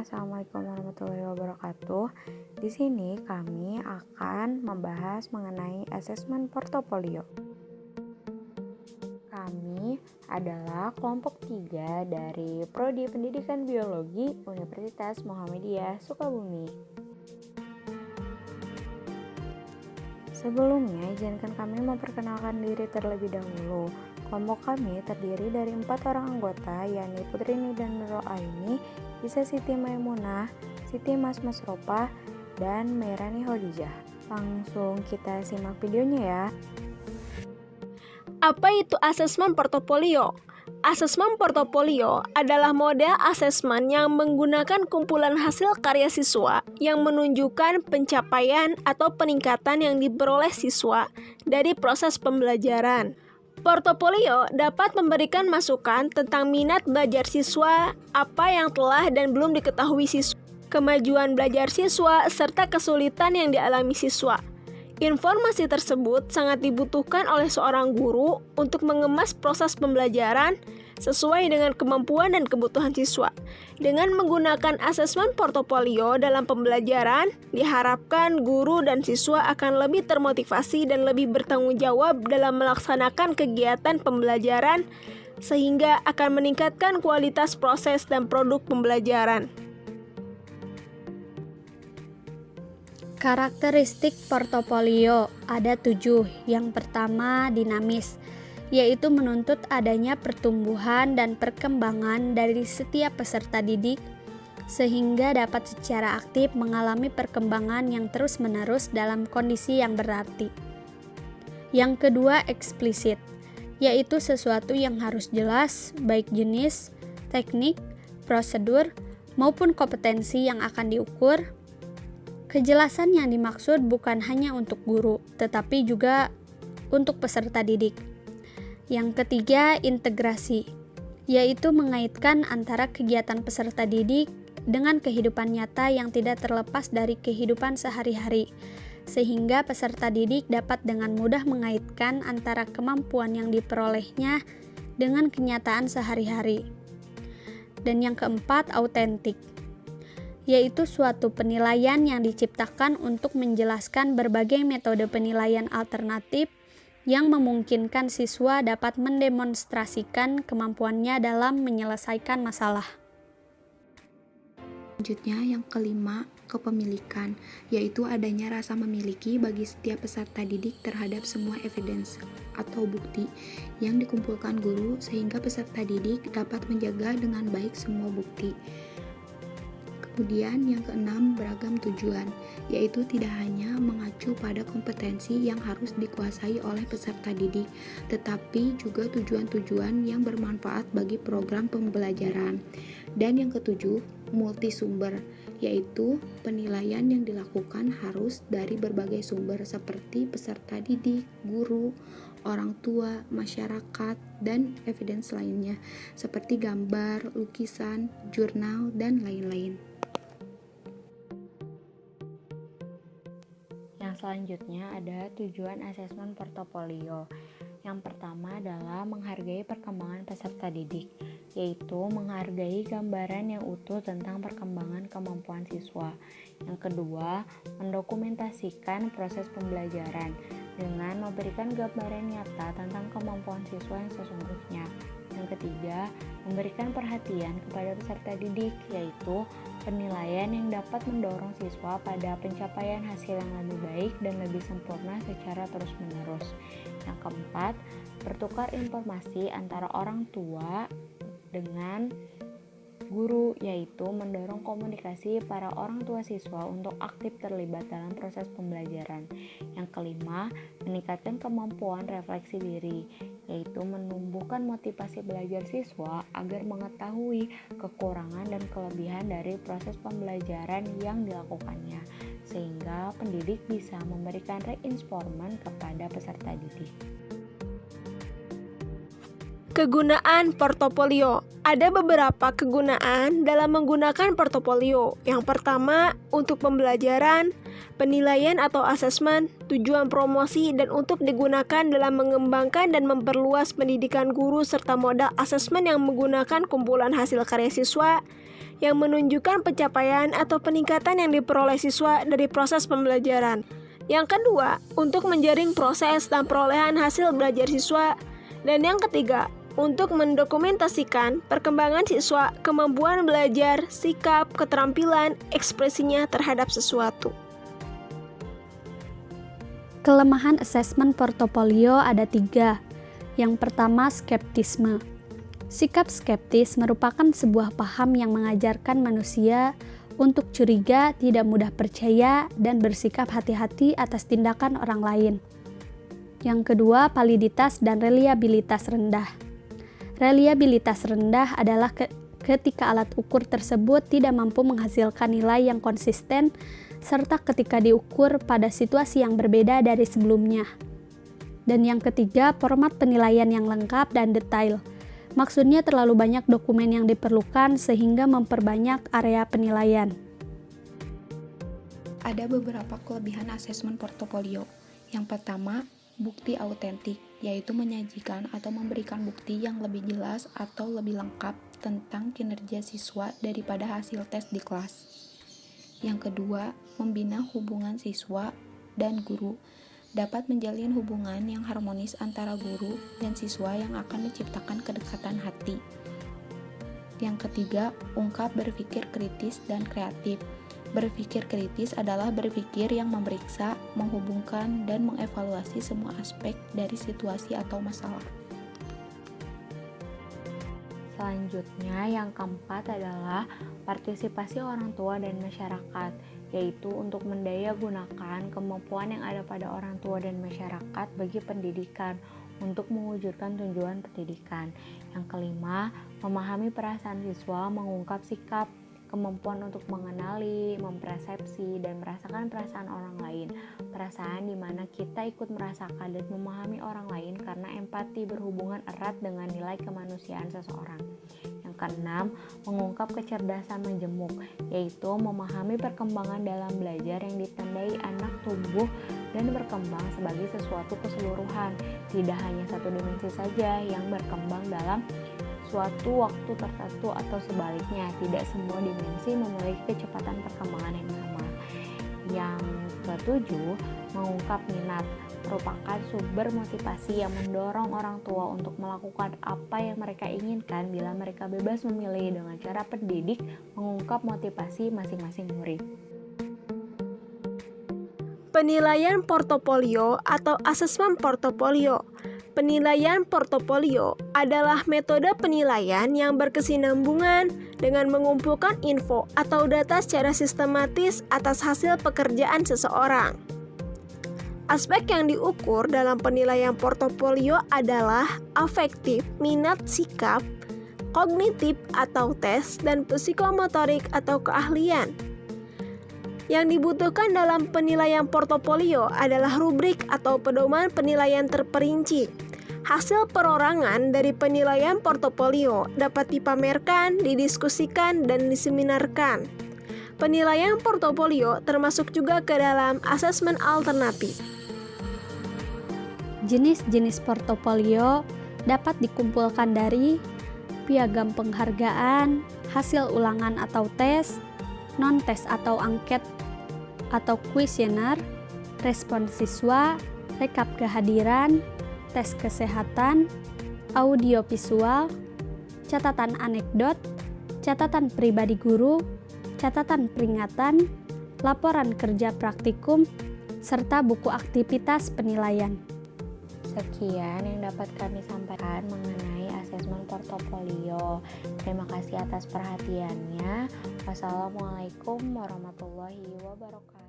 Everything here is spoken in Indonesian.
Assalamualaikum warahmatullahi wabarakatuh. Di sini kami akan membahas mengenai asesmen portofolio. Kami adalah kelompok 3 dari Prodi Pendidikan Biologi Universitas Muhammadiyah Sukabumi. Sebelumnya, izinkan kami memperkenalkan diri terlebih dahulu. Kelompok kami terdiri dari 4 orang anggota, yakni Putri Nidan Nurul Aini, Isa Siti Maimunah, Siti Mas Ropa, dan Mairani Hodijah. Langsung kita simak videonya ya. Apa itu asesmen portofolio? Asesmen portofolio adalah model asesmen yang menggunakan kumpulan hasil karya siswa yang menunjukkan pencapaian atau peningkatan yang diperoleh siswa dari proses pembelajaran. Portofolio dapat memberikan masukan tentang minat belajar siswa, apa yang telah dan belum diketahui siswa, kemajuan belajar siswa, serta kesulitan yang dialami siswa. Informasi tersebut sangat dibutuhkan oleh seorang guru untuk mengemas proses pembelajaran sesuai dengan kemampuan dan kebutuhan siswa. Dengan menggunakan asesmen portofolio dalam pembelajaran, diharapkan guru dan siswa akan lebih termotivasi dan lebih bertanggung jawab dalam melaksanakan kegiatan pembelajaran, sehingga akan meningkatkan kualitas proses dan produk pembelajaran. Karakteristik portofolio ada 7. Yang pertama, dinamis, yaitu menuntut adanya pertumbuhan dan perkembangan dari setiap peserta didik sehingga dapat secara aktif mengalami perkembangan yang terus-menerus dalam kondisi yang berarti. Yang kedua, eksplisit, yaitu sesuatu yang harus jelas, baik jenis, teknik, prosedur, maupun kompetensi yang akan diukur. Kejelasan yang dimaksud bukan hanya untuk guru, tetapi juga untuk peserta didik. Yang ketiga, integrasi, yaitu mengaitkan antara kegiatan peserta didik dengan kehidupan nyata yang tidak terlepas dari kehidupan sehari-hari, sehingga peserta didik dapat dengan mudah mengaitkan antara kemampuan yang diperolehnya dengan kenyataan sehari-hari. Dan yang keempat, autentik, yaitu suatu penilaian yang diciptakan untuk menjelaskan berbagai metode penilaian alternatif yang memungkinkan siswa dapat mendemonstrasikan kemampuannya dalam menyelesaikan masalah. Selanjutnya, yang kelima, kepemilikan, yaitu adanya rasa memiliki bagi setiap peserta didik terhadap semua evidence atau bukti yang dikumpulkan guru sehingga peserta didik dapat menjaga dengan baik semua bukti. Kemudian yang keenam, beragam tujuan, yaitu tidak hanya mengacu pada kompetensi yang harus dikuasai oleh peserta didik, tetapi juga tujuan-tujuan yang bermanfaat bagi program pembelajaran. Dan yang ketujuh, multisumber, yaitu penilaian yang dilakukan harus dari berbagai sumber seperti peserta didik, guru, orang tua, masyarakat, dan evidence lainnya seperti gambar, lukisan, jurnal, dan lain-lain. Selanjutnya ada tujuan asesmen portofolio. Yang pertama adalah menghargai perkembangan peserta didik, yaitu menghargai gambaran yang utuh tentang perkembangan kemampuan siswa. Yang kedua, mendokumentasikan proses pembelajaran dengan memberikan gambaran nyata tentang kemampuan siswa yang sesungguhnya. Yang ketiga, memberikan perhatian kepada peserta didik, yaitu penilaian yang dapat mendorong siswa pada pencapaian hasil yang lebih baik dan lebih sempurna secara terus-menerus. Yang keempat, bertukar informasi antara orang tua dengan guru, yaitu mendorong komunikasi para orang tua siswa untuk aktif terlibat dalam proses pembelajaran. Yang kelima, meningkatkan kemampuan refleksi diri, yaitu menumbuhkan motivasi belajar siswa agar mengetahui kekurangan dan kelebihan dari proses pembelajaran yang dilakukannya, sehingga pendidik bisa memberikan reinforcement kepada peserta didik. Kegunaan portofolio. Ada beberapa kegunaan dalam menggunakan portofolio. Yang pertama, untuk pembelajaran, penilaian atau asesmen, tujuan promosi, dan untuk digunakan dalam mengembangkan dan memperluas pendidikan guru serta modal asesmen yang menggunakan kumpulan hasil karya siswa. yang menunjukkan pencapaian atau peningkatan yang diperoleh siswa dari proses pembelajaran. Yang kedua, untuk menjaring proses dan perolehan hasil belajar siswa. Dan yang ketiga, untuk mendokumentasikan perkembangan siswa, kemampuan belajar, sikap, keterampilan, ekspresinya terhadap sesuatu. Kelemahan asesmen portofolio ada 3. Yang pertama, skeptisme. Sikap skeptis merupakan sebuah paham yang mengajarkan manusia untuk curiga, tidak mudah percaya, dan bersikap hati-hati atas tindakan orang lain. Yang kedua, validitas dan reliabilitas rendah. Reliabilitas rendah adalah ketika alat ukur tersebut tidak mampu menghasilkan nilai yang konsisten serta ketika diukur pada situasi yang berbeda dari sebelumnya. Dan yang ketiga, format penilaian yang lengkap dan detail. Maksudnya terlalu banyak dokumen yang diperlukan sehingga memperbanyak area penilaian. Ada beberapa kelebihan asesmen portofolio. Yang pertama, bukti autentik, yaitu menyajikan atau memberikan bukti yang lebih jelas atau lebih lengkap tentang kinerja siswa daripada hasil tes di kelas. Yang kedua, membina hubungan siswa dan guru, dapat menjalin hubungan yang harmonis antara guru dan siswa yang akan menciptakan kedekatan hati. Yang ketiga, ungkap berpikir kritis dan kreatif. Berpikir kritis adalah berpikir yang memeriksa, menghubungkan, dan mengevaluasi semua aspek dari situasi atau masalah. Selanjutnya, yang keempat adalah partisipasi orang tua dan masyarakat, yaitu untuk mendayagunakan kemampuan yang ada pada orang tua dan masyarakat bagi pendidikan untuk mewujudkan tujuan pendidikan. Yang kelima, memahami perasaan siswa, mengungkap sikap, kemampuan untuk mengenali, mempersepsi, dan merasakan perasaan orang lain. Perasaan di mana kita ikut merasakan dan memahami orang lain karena empati berhubungan erat dengan nilai kemanusiaan seseorang. Yang keenam, mengungkap kecerdasan majemuk, yaitu memahami perkembangan dalam belajar yang ditandai anak tumbuh dan berkembang sebagai sesuatu keseluruhan, tidak hanya satu dimensi saja yang berkembang dalam suatu waktu tertentu atau sebaliknya, tidak semua dimensi memiliki kecepatan perkembangan yang sama. Yang ketujuh, mengungkap minat, merupakan sumber motivasi yang mendorong orang tua untuk melakukan apa yang mereka inginkan bila mereka bebas memilih dengan cara pendidik mengungkap motivasi masing-masing murid. Penilaian portofolio atau asesmen portofolio. Penilaian portofolio adalah metode penilaian yang berkesinambungan dengan mengumpulkan info atau data secara sistematis atas hasil pekerjaan seseorang. Aspek yang diukur dalam penilaian portofolio adalah afektif, minat, sikap, kognitif atau tes, dan psikomotorik atau keahlian. Yang dibutuhkan dalam penilaian portofolio adalah rubrik atau pedoman penilaian terperinci. Hasil perorangan dari penilaian portofolio dapat dipamerkan, didiskusikan, dan diseminarkan. Penilaian portofolio termasuk juga ke dalam asesmen alternatif. Jenis-jenis portofolio dapat dikumpulkan dari piagam penghargaan, hasil ulangan atau tes, non-tes atau angket atau kuesioner, respon siswa, rekap kehadiran, tes kesehatan, audiovisual, catatan anekdot, catatan pribadi guru, catatan peringatan, laporan kerja praktikum, serta buku aktivitas penilaian. Sekian yang dapat kami sampaikan mengenai asesmen portofolio. Terima kasih atas perhatiannya. Wassalamualaikum warahmatullahi wabarakatuh.